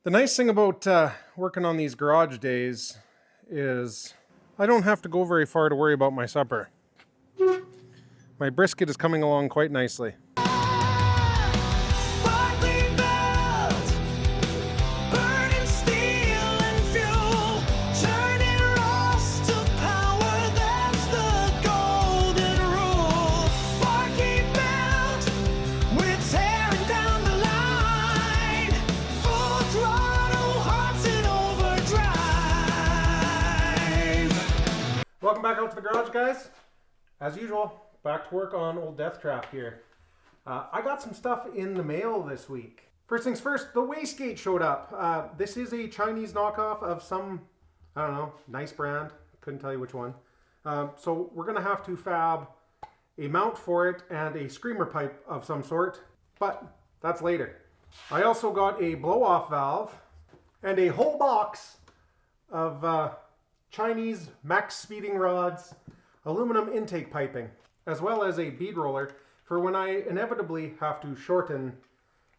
The nice thing about working on these garage days is I don't have to go very far to worry about my supper. My brisket is coming along quite nicely. Welcome back out to the garage, guys. As usual, back to work on old Deathtrap here. I got some stuff in the mail this week. First things first, the wastegate showed up. This is a Chinese knockoff of some, I don't know, nice brand. Couldn't tell you which one. So we're gonna have to fab a mount for it and a screamer pipe of some sort, but that's later. I also got a blow-off valve and a whole box of Chinese max speeding rods, aluminum intake piping, as well as a bead roller for when I inevitably have to shorten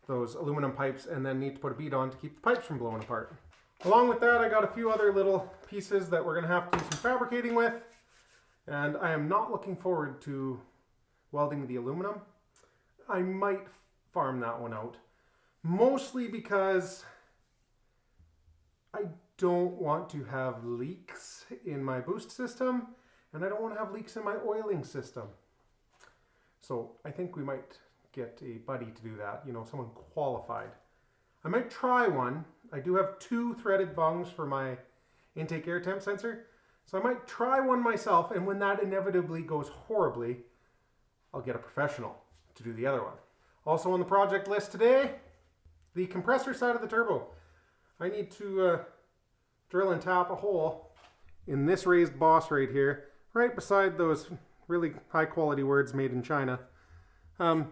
those aluminum pipes and then need to put a bead on to keep the pipes from blowing apart. Along with that, I got a few other little pieces that we're going to have to do some fabricating with, and I am not looking forward to welding the aluminum. I might farm that one out, mostly because I don't want to have leaks in my boost system, and I don't want to have leaks in my oiling system. So I think we might get a buddy to do that, you know, someone qualified. I might try one. I do have 2 threaded bungs for my intake air temp sensor, so I might try one myself, and when that inevitably goes horribly, I'll get a professional to do the other one. Also on the project list today, the compressor side of the turbo. I need to drill and tap a hole in this raised boss right here, right beside those really high quality words made in China. We're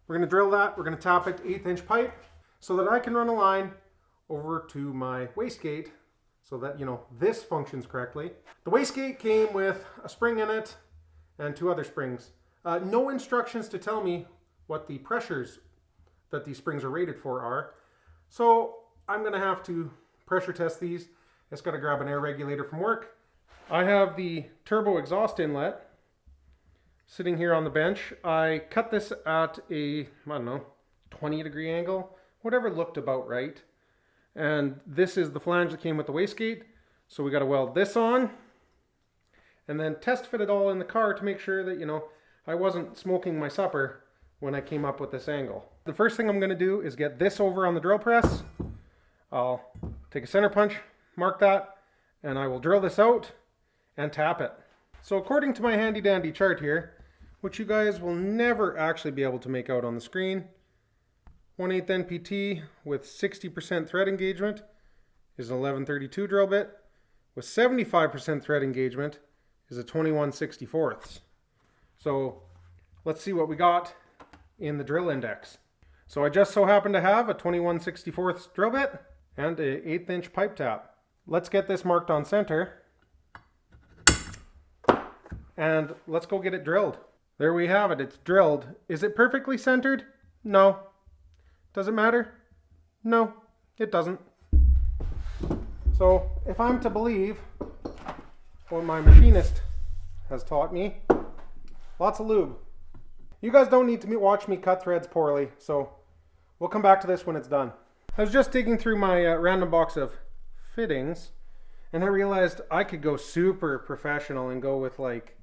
going to drill that, we're going to tap it 1/8 inch pipe so that I can run a line over to my wastegate so that, you know, this functions correctly. The wastegate came with a spring in it and 2 other springs. No instructions to tell me what the pressures that these springs are rated for are. So I'm going to have to pressure test these. It's got to grab an air regulator from work. I have the turbo exhaust inlet sitting here on the bench. I cut this at a, I don't know, 20-degree angle, whatever looked about right. And this is the flange that came with the wastegate. So we got to weld this on and then test fit it all in the car to make sure that, you know, I wasn't smoking my supper when I came up with this angle. The first thing I'm going to do is get this over on the drill press. I'll take a center punch, mark that, and I will drill this out and tap it. So according to my handy dandy chart here, which you guys will never actually be able to make out on the screen, 1/8 NPT with 60% thread engagement is an 1132 drill bit, with 75% thread engagement is a 21/64. So let's see what we got in the drill index. So I just so happen to have a 21/64 drill bit and a 1/8 inch pipe tap. Let's get this marked on center and let's go get it drilled. There we have it, it's drilled. Is it perfectly centered? No. Does it matter? No, it doesn't. So if I'm to believe what my machinist has taught me, lots of lube. You guys don't need to watch me cut threads poorly, so we'll come back to this when it's done. I was just digging through my random box of fittings, and I realized I could go super professional and go with like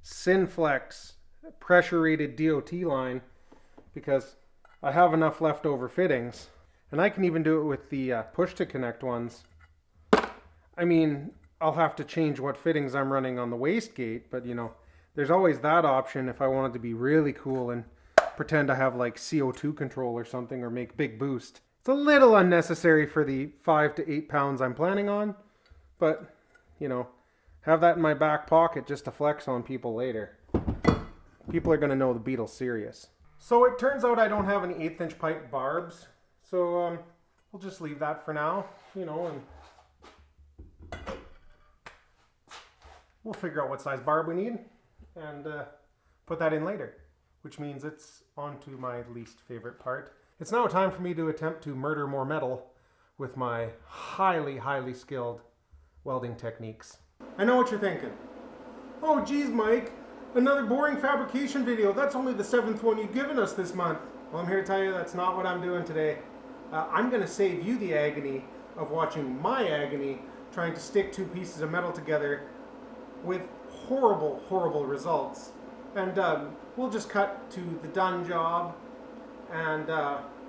Synflex pressure rated DOT line because I have enough leftover fittings, and I can even do it with the push to connect ones. I mean, I'll have to change what fittings I'm running on the wastegate, but you know, there's always that option if I wanted to be really cool and pretend I have like CO2 control or something or make big boost. It's a little unnecessary for the 5 to 8 pounds I'm planning on, but you know, have that in my back pocket just to flex on people later. People are going to know the Beetle's serious. So it turns out I don't have any 1/8 inch pipe barbs, so we'll just leave that for now, you know, and we'll figure out what size barb we need and put that in later, which means it's on to my least favorite part. It's now time for me to attempt to murder more metal with my highly skilled welding techniques. I know what you're thinking. Oh geez, Mike, another boring fabrication video. That's only the 7th one you've given us this month. Well, I'm here to tell you that's not what I'm doing today. I'm going to save you the agony of watching my agony trying to stick two pieces of metal together with horrible results. And we'll just cut to the done job, and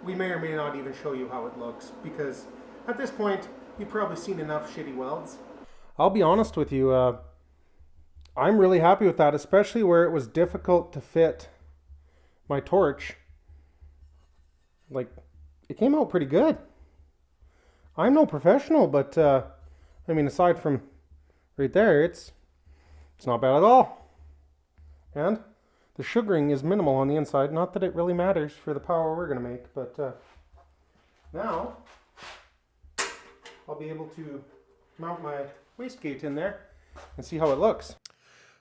we may or may not even show you how it looks, because at this point you've probably seen enough shitty welds. I'll be honest with you, I'm really happy with that, especially where it was difficult to fit my torch. Like, it came out pretty good. I'm no professional, but I mean, aside from right there, it's not bad at all. And the sugaring is minimal on the inside. Not that it really matters for the power we're going to make, but now I'll be able to mount my wastegate in there and see how it looks.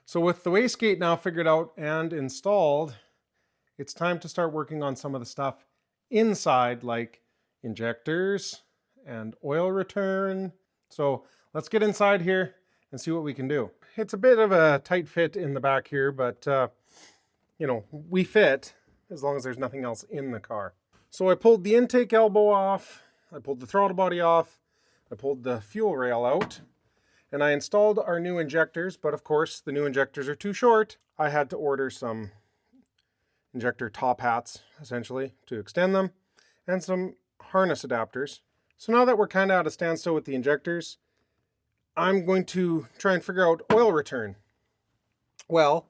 So with the wastegate now figured out and installed, it's time to start working on some of the stuff inside, like injectors and oil return. So let's get inside here and see what we can do. It's a bit of a tight fit in the back here, but you know, we fit as long as there's nothing else in the car. So I pulled the intake elbow off, I pulled the throttle body off, I pulled the fuel rail out, and I installed our new injectors, but of course the new injectors are too short. I had to order some injector top hats, essentially, to extend them, and some harness adapters. So now that we're kind of at a standstill with the injectors, I'm going to try and figure out oil return. Well,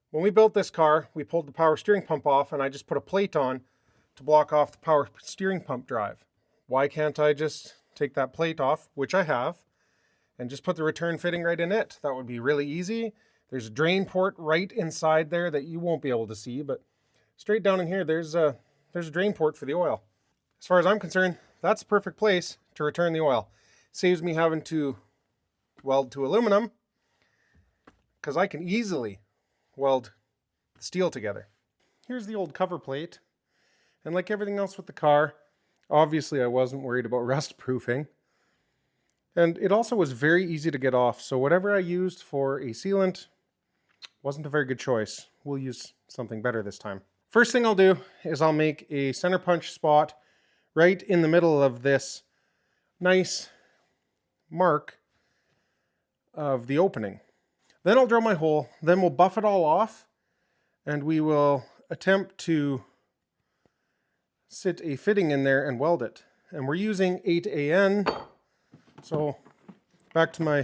when we built this car, we pulled the power steering pump off, and I just put a plate on to block off the power steering pump drive. Why can't I just take that plate off, which I have, and just put the return fitting right in it? That would be really easy. There's a drain port right inside there that you won't be able to see, but straight down in here, there's a drain port for the oil. As far as I'm concerned, that's the perfect place to return the oil. Saves me having to weld to aluminum, because I can easily weld the steel together. Here's the old cover plate, and like everything else with the car, obviously I wasn't worried about rust proofing. And it also was very easy to get off, so whatever I used for a sealant wasn't a very good choice. We'll use something better this time. First thing I'll do is I'll make a center punch spot right in the middle of this nice mark of the opening. Then I'll drill my hole, then we'll buff it all off, and we will attempt to sit a fitting in there and weld it. And we're using 8AN. So back to my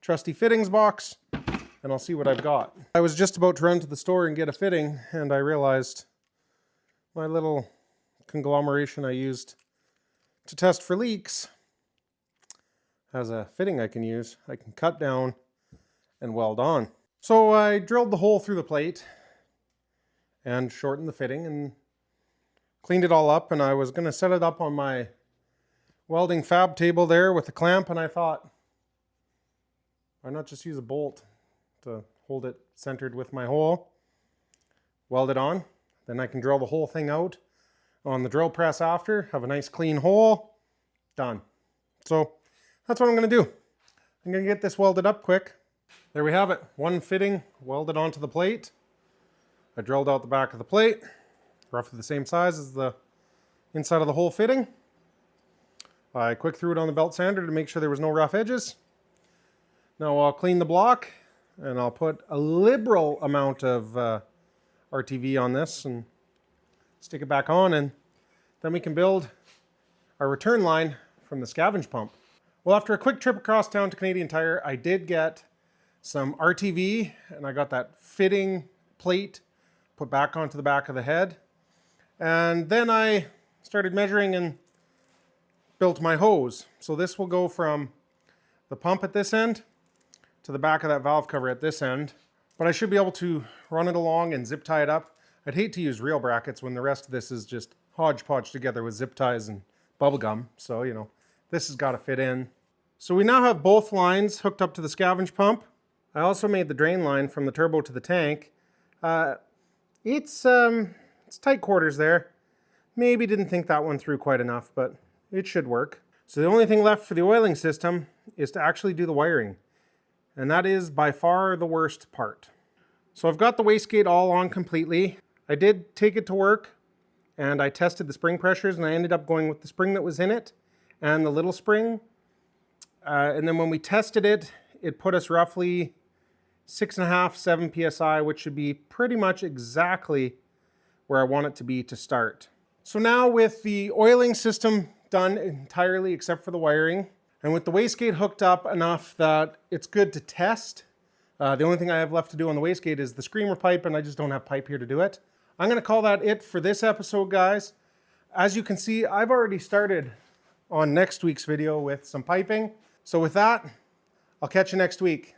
trusty fittings box, and I'll see what I've got. I was just about to run to the store and get a fitting, and I realized my little conglomeration I used to test for leaks has a fitting I can use. I can cut down and weld on. So I drilled the hole through the plate and shortened the fitting and cleaned it all up, and I was going to set it up on my welding fab table there with a clamp, and I thought, why not just use a bolt to hold it centered with my hole, weld it on, then I can drill the whole thing out on the drill press after, have a nice clean hole, done. So that's what I'm going to do. I'm going to get this welded up quick. There we have it, one fitting welded onto the plate. I drilled out the back of the plate, roughly the same size as the inside of the whole fitting. I quick threw it on the belt sander to make sure there was no rough edges. Now I'll clean the block, and I'll put a liberal amount of RTV on this and stick it back on, and then we can build our return line from the scavenge pump. Well, after a quick trip across town to Canadian Tire, I did get some RTV, and I got that fitting plate put back onto the back of the head. And then I started measuring and built my hose. So this will go from the pump at this end to the back of that valve cover at this end. But I should be able to run it along and zip tie it up. I'd hate to use real brackets when the rest of this is just hodgepodge together with zip ties and bubble gum. So, you know, this has got to fit in. So we now have both lines hooked up to the scavenge pump. I also made the drain line from the turbo to the tank. It's tight quarters there. Maybe didn't think that one through quite enough, but it should work. So the only thing left for the oiling system is to actually do the wiring. And that is by far the worst part. So I've got the wastegate all on completely. I did take it to work and I tested the spring pressures, and I ended up going with the spring that was in it and the little spring. And then when we tested it, it put us roughly 6.5, 7 PSI, which should be pretty much exactly where I want it to be to start. So now with the oiling system done entirely except for the wiring, and with the wastegate hooked up enough that it's good to test, the only thing I have left to do on the wastegate is the screamer pipe, and I just don't have pipe here to do it. I'm going to call that it for this episode, guys. As you can see, I've already started on next week's video with some piping. So with that, I'll catch you next week.